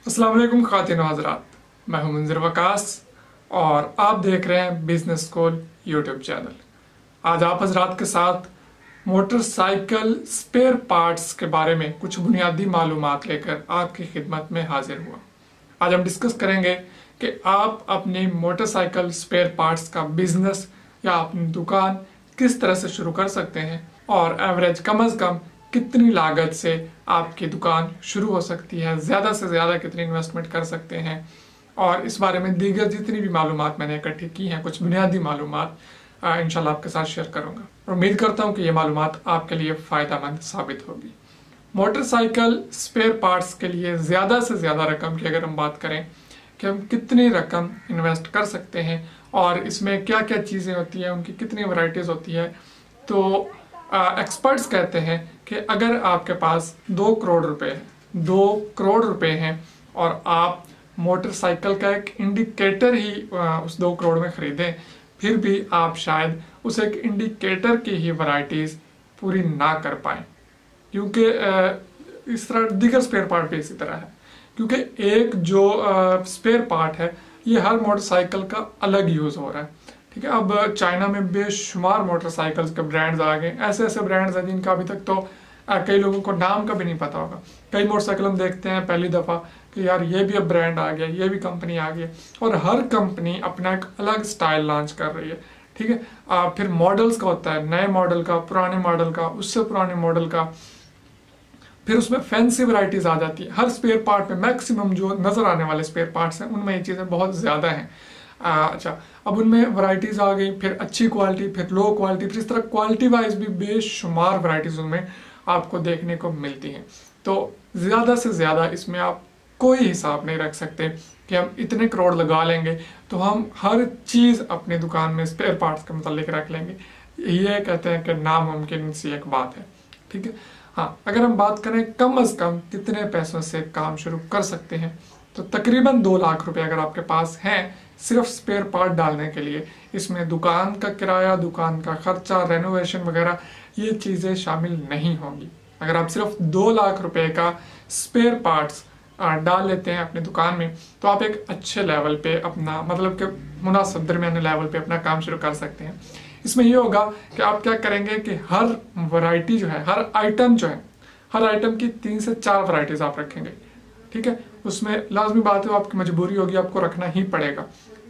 अस्सलाम वालेकुम ख़वातीन व हज़रात, मैं हूं मुंज़िर वकास और आप देख रहे हैं बिजनेस स्कूल यूट्यूब चैनल। आज आप हज़रात के साथ मोटरसाइकिल स्पेयर पार्ट्स के बारे में कुछ बुनियादी मालूमात लेकर आपकी खिदमत में हाजिर हुआ। आज हम डिस्कस करेंगे कि आप अपनी मोटरसाइकिल स्पेयर पार्ट्स का बिजनेस या अपनी दुकान किस तरह से शुरू कर सकते हैं और एवरेज कम अज़ कम कितनी लागत से आपकी दुकान शुरू हो सकती है, ज़्यादा से ज़्यादा कितनी इन्वेस्टमेंट कर सकते हैं। और इस बारे में दीगर जितनी भी मालूमात मैंने इकट्ठी की हैं, कुछ बुनियादी मालूमात इंशाल्लाह आपके साथ शेयर करूंगा और उम्मीद करता हूं कि ये मालूमात आपके लिए फ़ायदेमंद साबित होगी। मोटरसाइकिल स्पेयर पार्ट्स के लिए ज़्यादा से ज़्यादा रकम की अगर हम बात करें कि हम कितनी रकम इन्वेस्ट कर सकते हैं और इसमें क्या क्या चीज़ें होती हैं, उनकी कितनी वैरायटीज़ होती है, तो एक्सपर्ट्स कहते हैं कि अगर आपके पास 2 करोड़ रुपए हैं और आप मोटरसाइकिल का एक इंडिकेटर ही उस 2 करोड़ में खरीदें, फिर भी आप शायद उस एक इंडिकेटर की ही वैरायटीज़ पूरी ना कर पाएँ, क्योंकि इस तरह दीगर स्पेयर पार्ट भी इसी तरह है। क्योंकि एक जो स्पेयर पार्ट है ये हर मोटरसाइकिल का अलग यूज़ हो रहा है। ठीक है, अब चाइना में बेशुमार मोटरसाइकिल्स के ब्रांड्स आ गए, ऐसे ऐसे ब्रांड्स हैं जिनका अभी तक तो कई लोगों को नाम का भी नहीं पता होगा। कई मोटरसाइकिल हम देखते हैं पहली दफ़ा कि यार ये भी अब ब्रांड आ गया, ये भी कंपनी आ गई है, और हर कंपनी अपना एक अलग स्टाइल लॉन्च कर रही है। ठीक है, फिर मॉडल्स का होता है, नए मॉडल का, पुराने मॉडल का, उससे पुराने मॉडल का, फिर उसमें फैंसी वैरायटीज आ जाती है। हर स्पेयर पार्ट में मैक्सिमम जो नज़र आने वाले स्पेयर पार्ट्स हैं उनमें ये चीज़ें बहुत ज़्यादा हैं। अच्छा, अब उनमें वैरायटीज़ आ गई, फिर अच्छी क्वालिटी, फिर लो क्वालिटी, फिर इस तरह क्वालिटी वाइज भी बेशुमार वैरायटीज़ उनमें आपको देखने को मिलती हैं। तो ज़्यादा से ज़्यादा इसमें आप कोई हिसाब नहीं रख सकते कि हम इतने करोड़ लगा लेंगे तो हम हर चीज़ अपनी दुकान में स्पेयर पार्ट्स के मतलब रख लेंगे। ये कहते हैं कि नामुमकिन सी एक बात है। ठीक है, हाँ, अगर हम बात करें कम अज़ कम कितने पैसों से काम शुरू कर सकते हैं, तो तकरीबन 2 लाख रुपए अगर आपके पास हैं सिर्फ स्पेयर पार्ट डालने के लिए, इसमें दुकान का किराया, दुकान का खर्चा, रेनोवेशन वगैरह ये चीज़ें शामिल नहीं होंगी। अगर आप सिर्फ 2 लाख रुपए का स्पेयर पार्ट्स डाल लेते हैं अपनी दुकान में, तो आप एक अच्छे लेवल पे अपना, मतलब कि मुनासिब दरमियाने लेवल पे अपना काम शुरू कर सकते हैं। इसमें यह होगा कि आप क्या करेंगे कि हर वैरायटी जो है, हर आइटम की 3 से 4 वैरायटीज आप रखेंगे। ठीक है, उसमें लाजमी बात है, आपकी मजबूरी होगी, आपको रखना ही पड़ेगा।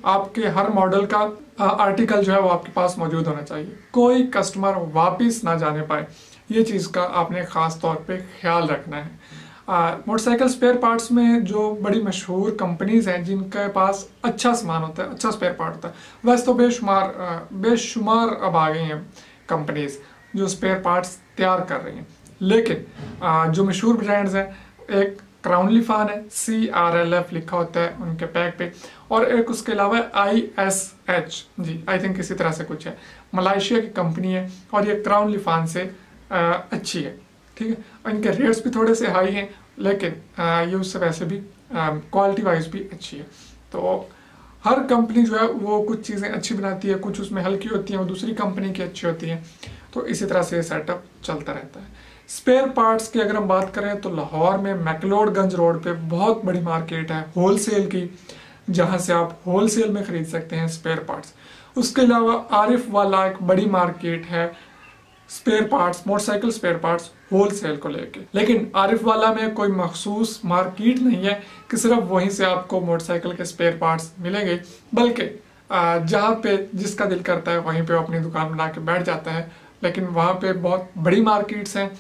आपके हर मॉडल का आर्टिकल जो है वो आपके पास मौजूद होना चाहिए, कोई कस्टमर वापस ना जाने पाए, ये चीज़ का आपने ख़ास तौर पे ख्याल रखना है। मोटरसाइकिल स्पेयर पार्ट्स में जो बड़ी मशहूर कंपनीज हैं जिनके पास अच्छा सामान होता है, अच्छा स्पेयर पार्ट होता है, वैसे तो बेशुमार अब आ गई हैं कंपनीज जो स्पेयर पार्ट्स तैयार कर रही हैं। लेकिन जो मशहूर ब्रांड्स हैं, एक क्राउन लिफान है, CRLF लिखा होता है उनके पैक पे, और एक उसके अलावा ISH, जी आई थिंक इसी तरह से कुछ है, मलेशिया की कंपनी है और ये क्राउन लिफान से अच्छी है। ठीक है, और इनके रेट्स भी थोड़े से हाई हैं, लेकिन ये उससे वैसे भी क्वालिटी वाइज भी अच्छी है। तो हर कंपनी जो है वो कुछ चीज़ें अच्छी बनाती है, कुछ उसमें हल्की होती हैं, वो दूसरी कंपनी की अच्छी होती हैं। तो इसी तरह से सेटअप चलता रहता है। स्पेयर पार्ट्स की अगर हम बात करें तो लाहौर में मैक्लोडगंज रोड पे बहुत बड़ी मार्केट है होलसेल की, जहां से आप होलसेल में खरीद सकते हैं स्पेयर पार्ट्स। उसके अलावा आरिफ वाला एक बड़ी मार्केट है spare parts, motorcycle spare parts wholesale को लेके। लेकिन आरिफ वाला में कोई मखसूस मार्केट नहीं है कि सिर्फ वहीं से आपको मोटरसाइकिल के स्पेयर पार्ट्स मिलेंगे, बल्कि जहाँ पे जिसका दिल करता है वहीं पे वो अपनी दुकान बना के बैठ जाता है। लेकिन वहाँ पे बहुत बड़ी मार्केट्स हैं,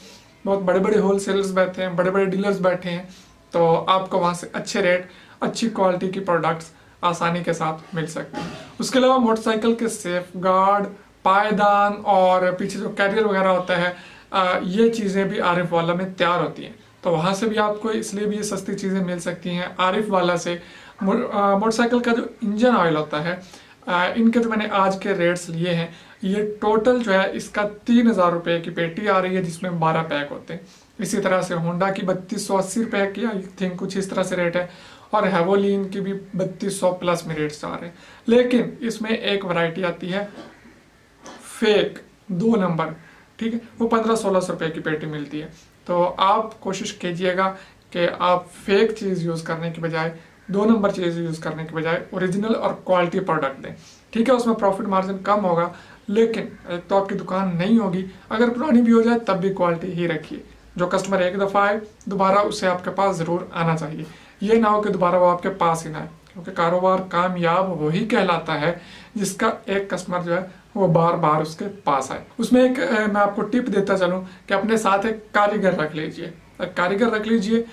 बहुत बड़े बड़े होलसेलर्स बैठे हैं, बड़े बड़े डीलर्स बैठे हैं, तो आपको वहाँ से अच्छे रेट, अच्छी क्वालिटी की प्रोडक्ट्स आसानी के साथ मिल सकते हैं। उसके अलावा मोटरसाइकिल के सेफ गार्ड, पायदान और पीछे जो कैरियर वगैरह होता है, ये चीज़ें भी आरिफ वाला में तैयार होती हैं, तो वहाँ से भी आपको इसलिए भी ये सस्ती चीज़ें मिल सकती हैं आरिफ वाला से। मोटरसाइकिल का जो इंजन ऑयल होता है, इनके जो मैंने आज के रेट्स लिए हैं, ये टोटल जो है इसका 3000 रुपये की पेटी आ रही है, जिसमें 12 पैक होते हैं। इसी तरह से होंडा की 3280 रुपये की आई थिंक कुछ इस तरह से रेट है, और हेवोलिन की भी 3200 प्लस में रेट्स आ रहे हैं। लेकिन इसमें एक वैरायटी आती है फेक 2 नंबर, ठीक है, वो 1500-1600 रुपये की पेटी मिलती है। तो आप कोशिश कीजिएगा कि आप फेक चीज़ यूज़ करने के बजाय, 2 नंबर चीज़ यूज़ करने के बजाय ओरिजिनल और क्वालिटी प्रोडक्ट दें। ठीक है, उसमें प्रॉफिट मार्जिन कम होगा, लेकिन एक तो आपकी दुकान नहीं होगी, अगर पुरानी भी हो जाए तब भी क्वालिटी ही रखिए। जो कस्टमर एक दफ़ा आए दोबारा उसे आपके पास ज़रूर आना चाहिए। ये ना हो कि दोबारा वो आपके पास ही ना आए, क्योंकि कारोबार कामयाब वही कहलाता है जिसका एक कस्टमर जो है वो बार बार उसके पास आए। उसमें एक मैं आपको टिप देता चलूँ कि अपने साथ एक कारीगर रख लीजिए। कारीगर रख लीजिए,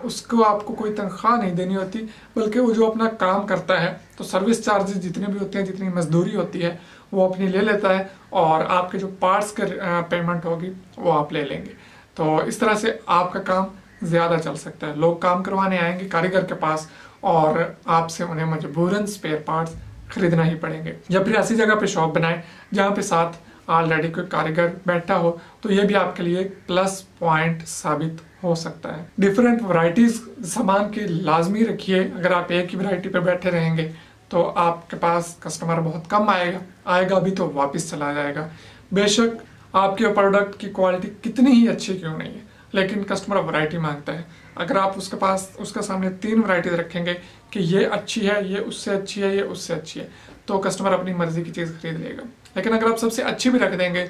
उसको आपको कोई तनख्वाह नहीं देनी होती, बल्कि वो जो अपना काम करता है तो सर्विस चार्जेस जितने भी होते हैं, जितनी मजदूरी होती है वो अपनी ले लेता है, और आपके जो पार्ट्स के पेमेंट होगी वो आप ले लेंगे। तो इस तरह से आपका काम ज़्यादा चल सकता है। लोग काम करवाने आएंगे कारीगर के पास और आपसे उन्हें मजबूरन स्पेयर पार्ट्स खरीदना ही पड़ेंगे। या फिर ऐसी जगह पे शॉप बनाएं जहाँ पे साथ ऑलरेडी कोई कारीगर बैठा हो, तो ये भी आपके लिए प्लस पॉइंट साबित हो सकता है। डिफरेंट वैरायटीज सामान की लाजमी रखिए। अगर आप एक ही वैरायटी पे बैठे रहेंगे तो आपके पास कस्टमर बहुत कम आएगा भी तो वापस चला जाएगा। बेशक आपके प्रोडक्ट की क्वालिटी कितनी ही अच्छी क्यों नहीं है, लेकिन कस्टमर वैरायटी मांगता है। अगर आप उसके सामने 3 वैरायटीज रखेंगे कि ये अच्छी है, ये उससे अच्छी है, ये उससे अच्छी है, तो कस्टमर अपनी मर्जी की चीज़ खरीद लेगा। लेकिन अगर आप सबसे अच्छी भी रख देंगे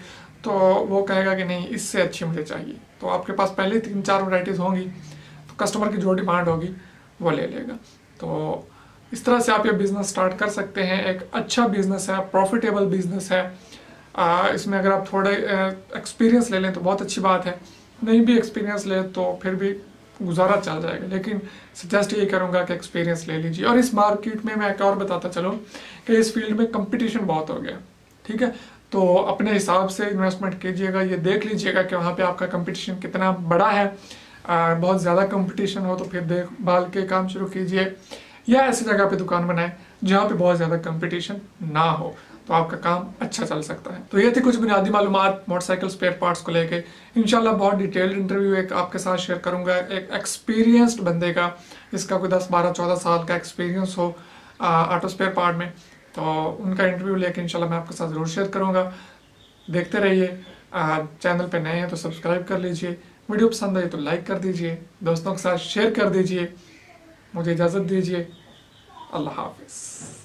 तो वो कहेगा कि नहीं, इससे अच्छी मुझे चाहिए। तो आपके पास पहले 3-4 वैरायटीज होंगी, तो कस्टमर की जो डिमांड होगी वो ले लेगा। तो इस तरह से आप ये बिज़नेस स्टार्ट कर सकते हैं। एक अच्छा बिज़नेस है, प्रॉफिटेबल बिज़नेस है। इसमें अगर आप थोड़े एक्सपीरियंस ले लें तो बहुत अच्छी बात है, नहीं भी एक्सपीरियंस ले तो फिर भी गुजारा चल जाएगा, लेकिन सजेस्ट ये करूँगा कि एक्सपीरियंस ले लीजिए। और इस मार्केट में मैं एक और बताता चलूँ कि इस फील्ड में कंपटीशन बहुत हो गया। ठीक है, तो अपने हिसाब से इन्वेस्टमेंट कीजिएगा, ये देख लीजिएगा कि वहाँ पे आपका कंपटीशन कितना बड़ा है। बहुत ज़्यादा कंपटीशन हो तो फिर देखभाल के काम शुरू कीजिए, या ऐसी जगह पे दुकान बनाएं जहाँ पे बहुत ज़्यादा कंपटीशन ना हो, तो आपका काम अच्छा चल सकता है। तो ये थी कुछ बुनियादी मालूमात मोटरसाइकिल स्पेयर पार्ट्स को लेके। इंशाल्लाह बहुत डिटेल्ड इंटरव्यू एक आपके साथ शेयर करूंगा, एक एक्सपीरियंस्ड बंदे का, जिसका कोई 10-12-14 साल का एक्सपीरियंस हो ऑटो स्पेयर पार्ट में, तो उनका इंटरव्यू लेके इंशाल्लाह मैं आपके साथ ज़रूर शेयर करूँगा। देखते रहिए। चैनल पे नए हैं तो सब्सक्राइब कर लीजिए, वीडियो पसंद आई तो लाइक कर दीजिए, दोस्तों के साथ शेयर कर दीजिए। मुझे इजाज़त दीजिए। अल्लाह हाफिज़।